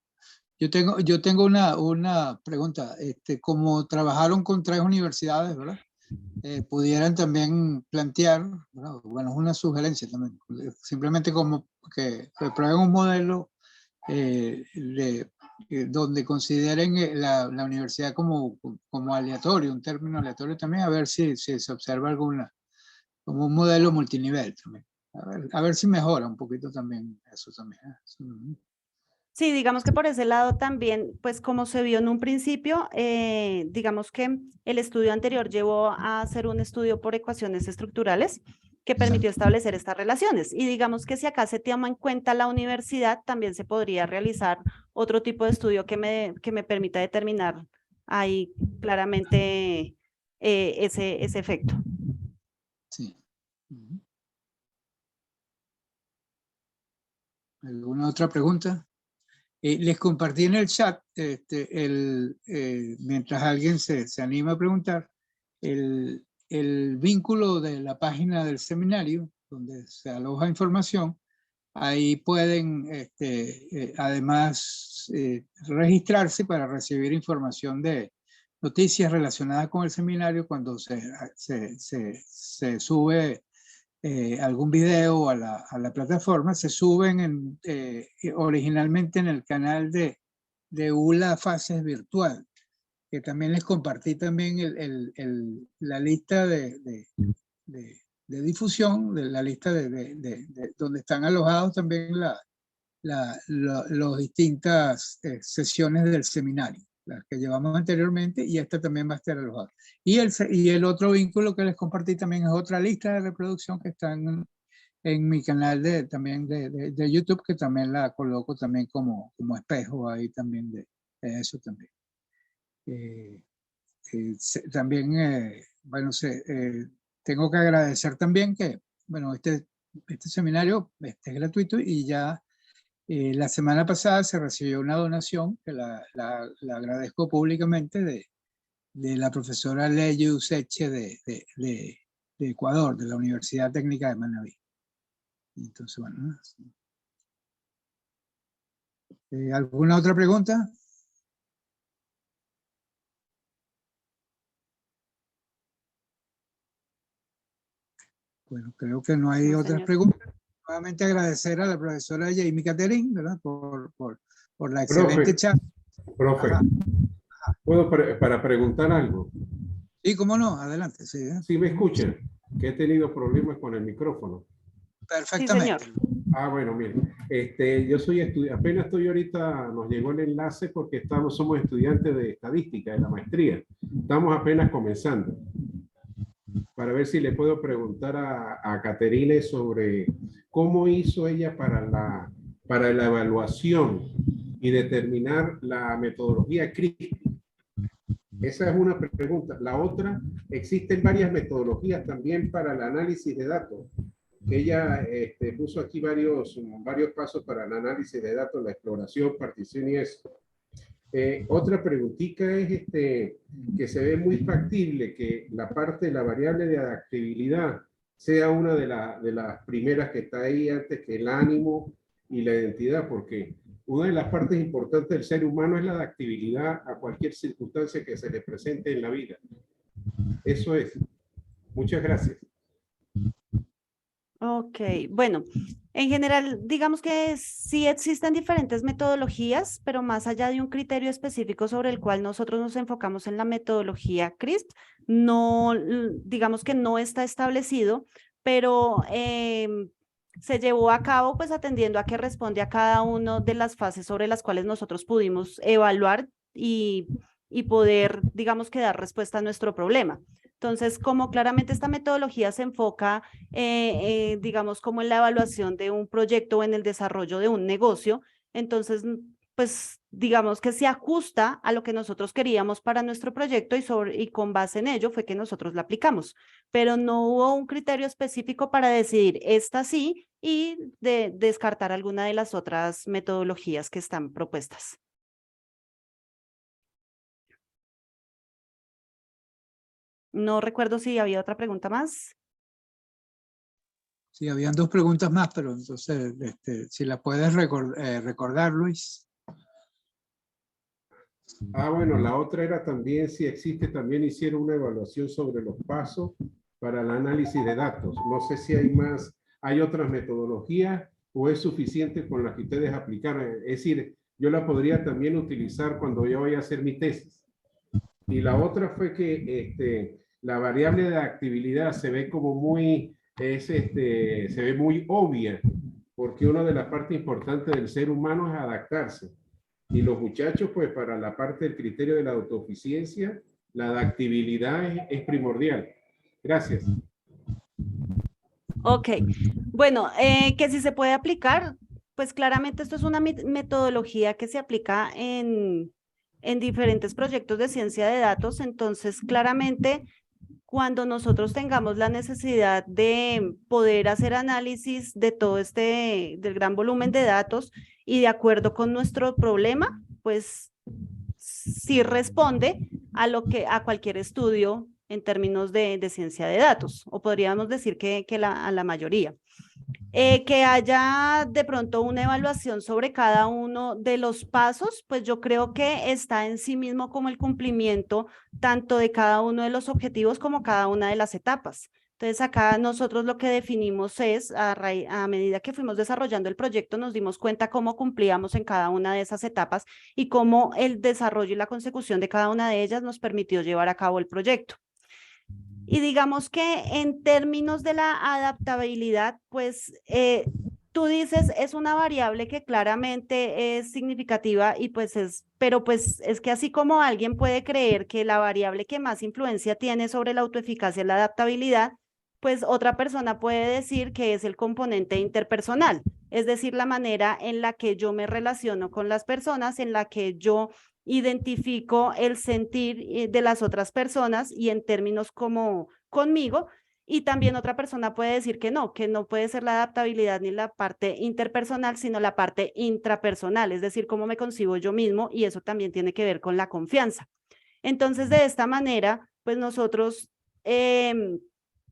Yo tengo una pregunta. Como trabajaron con 3 universidades, ¿verdad? Pudieran también plantear, ¿verdad? Bueno, es una sugerencia también, simplemente como que prueben un modelo donde consideren la universidad como aleatorio, un término aleatorio también, a ver si se observa como un modelo multinivel también. A ver si mejora un poquito también eso también. Sí, digamos que por ese lado también, pues como se vio en un principio, digamos que el estudio anterior llevó a hacer un estudio por ecuaciones estructurales que permitió establecer estas relaciones. Y digamos que si acá se toma en cuenta la universidad, también se podría realizar otro tipo de estudio que me permita determinar ahí claramente ese efecto. Sí. Ujú. ¿Alguna otra pregunta? Les compartí en el chat, mientras alguien se anima a preguntar, el vínculo de la página del seminario, donde se aloja información. Ahí pueden, además, registrarse para recibir información de noticias relacionadas con el seminario cuando se sube algún video a la plataforma. Se suben originalmente en el canal de ULA Fases Virtual, que también les compartí también la lista de difusión, de la lista de donde están alojados también las distintas sesiones del seminario, las que llevamos anteriormente, y esta también va a estar alojada. Y el otro vínculo que les compartí también es otra lista de reproducción que está en mi canal también de YouTube, que también la coloco también como espejo ahí también de eso también. También, bueno, tengo que agradecer también que, bueno, este seminario es gratuito, y ya la semana pasada se recibió una donación que la agradezco públicamente de la profesora Leyu Seche de Ecuador, de la Universidad Técnica de Manabí. Entonces, bueno, ¿alguna otra pregunta? Bueno, creo que no hay No, otras señor. preguntas. Nuevamente agradecer a la profesora Jamie Catherine, ¿verdad? Por la excelente charla. Profe, ¿puedo para preguntar algo? Sí, cómo no, adelante. Sí, ¿Sí me escuchan? Que he tenido problemas con el micrófono. Perfectamente. Sí, Ah, bueno, miren, yo soy estudiante, apenas estoy ahorita, nos llegó el enlace porque somos estudiantes de estadística, de la maestría. Estamos apenas comenzando. Para ver si le puedo preguntar a Caterine sobre cómo hizo ella para la evaluación y determinar la metodología CRISP. Esa es una pregunta. La otra, existen varias metodologías también para el análisis de datos. Que ella puso aquí varios pasos para el análisis de datos, la exploración, partición y eso. Otra preguntita es que se ve muy factible que la parte de la variable de adaptabilidad sea una de las primeras que está ahí antes que el ánimo y la identidad, porque una de las partes importantes del ser humano es la adaptabilidad a cualquier circunstancia que se le presente en la vida. Eso es. Muchas gracias. Ok, bueno, en general, digamos que sí existen diferentes metodologías, pero más allá de un criterio específico sobre el cual nosotros nos enfocamos en la metodología CRISP, no, digamos que no está establecido, pero se llevó a cabo pues atendiendo a que responde a cada una de las fases sobre las cuales nosotros pudimos evaluar y poder, digamos que dar respuesta a nuestro problema. Entonces, como claramente esta metodología se enfoca, digamos, como en la evaluación de un proyecto o en el desarrollo de un negocio, entonces, pues, digamos que se ajusta a lo que nosotros queríamos para nuestro proyecto y con base en ello fue que nosotros la aplicamos, pero no hubo un criterio específico para decidir esta sí y descartar alguna de las otras metodologías que están propuestas. No recuerdo si había otra pregunta más. Sí, habían dos preguntas más, pero entonces, si la puedes recordar, Luis. Ah, bueno, la otra era también si existe, también hicieron una evaluación sobre los pasos para el análisis de datos. No sé si hay otras metodologías o es suficiente con las que ustedes aplicaron. Es decir, yo la podría también utilizar cuando yo vaya a hacer mi tesis. Y la otra fue que la variable de adaptabilidad se ve como se ve muy obvia, porque una de las partes importantes del ser humano es adaptarse. Y los muchachos, pues para la parte del criterio de la autoeficiencia, la adaptabilidad es primordial. Gracias. Ok, bueno, que si se puede aplicar, pues claramente esto es una metodología que se aplica en diferentes proyectos de ciencia de datos, entonces claramente cuando nosotros tengamos la necesidad de poder hacer análisis de todo del gran volumen de datos y de acuerdo con nuestro problema, pues sí responde a cualquier estudio en términos de ciencia de datos, o podríamos decir que a la mayoría. Que haya de pronto una evaluación sobre cada uno de los pasos, pues yo creo que está en sí mismo como el cumplimiento tanto de cada uno de los objetivos como cada una de las etapas. Entonces acá nosotros lo que definimos es, a medida que fuimos desarrollando el proyecto, nos dimos cuenta cómo cumplíamos en cada una de esas etapas y cómo el desarrollo y la consecución de cada una de ellas nos permitió llevar a cabo el proyecto. Y digamos que en términos de la adaptabilidad, pues tú dices es una variable que claramente es significativa y pues pero pues es que así como alguien puede creer que la variable que más influencia tiene sobre la autoeficacia es la adaptabilidad, pues otra persona puede decir que es el componente interpersonal, es decir, la manera en la que yo me relaciono con las personas, en la que yo identifico el sentir de las otras personas y en términos como conmigo. Y también otra persona puede decir que no puede ser la adaptabilidad ni la parte interpersonal, sino la parte intrapersonal, es decir, cómo me concibo yo mismo, y eso también tiene que ver con la confianza. Entonces, de esta manera, pues nosotros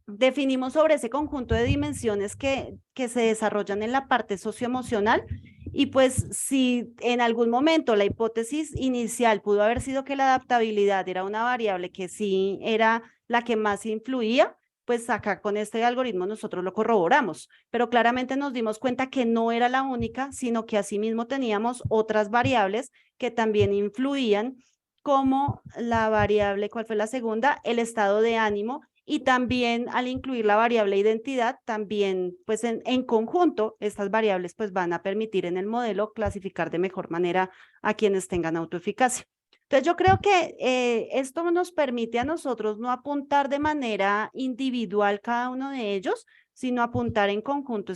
definimos sobre ese conjunto de dimensiones que se desarrollan en la parte socioemocional. Y pues si en algún momento la hipótesis inicial pudo haber sido que la adaptabilidad era una variable que sí era la que más influía, pues acá con este algoritmo nosotros lo corroboramos, pero claramente nos dimos cuenta que no era la única, sino que asimismo teníamos otras variables que también influían, como la variable, ¿cuál fue la segunda? El estado de ánimo. Y también al incluir la variable identidad, también pues en conjunto estas variables pues van a permitir en el modelo clasificar de mejor manera a quienes tengan autoeficacia. Entonces yo creo que esto nos permite a nosotros no apuntar de manera individual cada uno de ellos, sino apuntar en conjunto,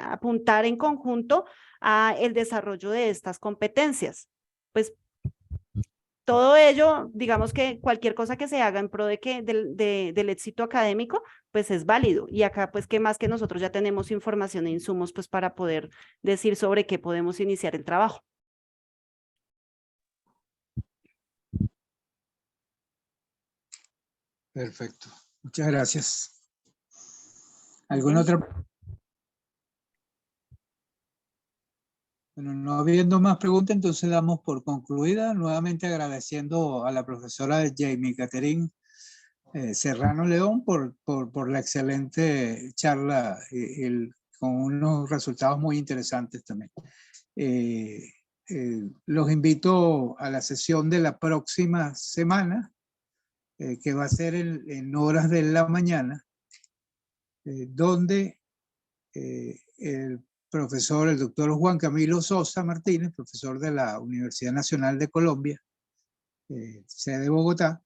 apuntar en conjunto a el desarrollo de estas competencias. Pues todo ello, digamos que cualquier cosa que se haga en pro del éxito académico, pues es válido. Y acá, pues, ¿qué más que nosotros ya tenemos información e insumos, pues, para poder decir sobre qué podemos iniciar el trabajo? Perfecto. Muchas gracias. ¿Alguna otra? Bueno, no habiendo más preguntas, entonces damos por concluida, nuevamente agradeciendo a la profesora Jamie Catherine Serrano León por la excelente charla con unos resultados muy interesantes también. Los invito a la sesión de la próxima semana, que va a ser en horas de la mañana, donde el profesor, el doctor Juan Camilo Sosa Martínez, profesor de la Universidad Nacional de Colombia, sede de Bogotá,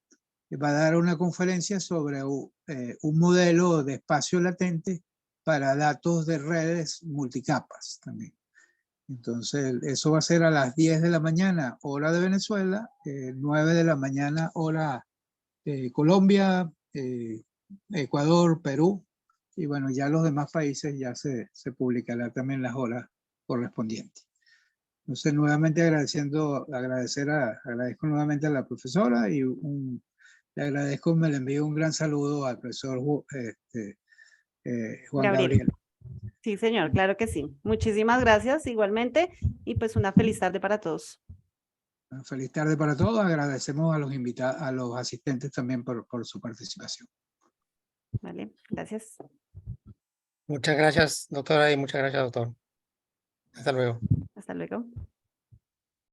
va a dar una conferencia sobre un modelo de espacio latente para datos de redes multicapas también. Entonces, eso va a ser a las 10 de la mañana, hora de Venezuela, 9 de la mañana, hora de Colombia, Ecuador, Perú, y bueno, ya los demás países ya se publicará también las horas correspondientes. Entonces, nuevamente agradezco nuevamente a la profesora y le agradezco, me le envío un gran saludo al profesor Juan Gabriel. Sí, señor, claro que sí. Muchísimas gracias igualmente y pues una feliz tarde para todos. Una feliz tarde para todos. Agradecemos a los invitados, a los asistentes también por su participación. Vale, gracias. Muchas gracias, doctora, y muchas gracias, doctor. Hasta luego. Hasta luego.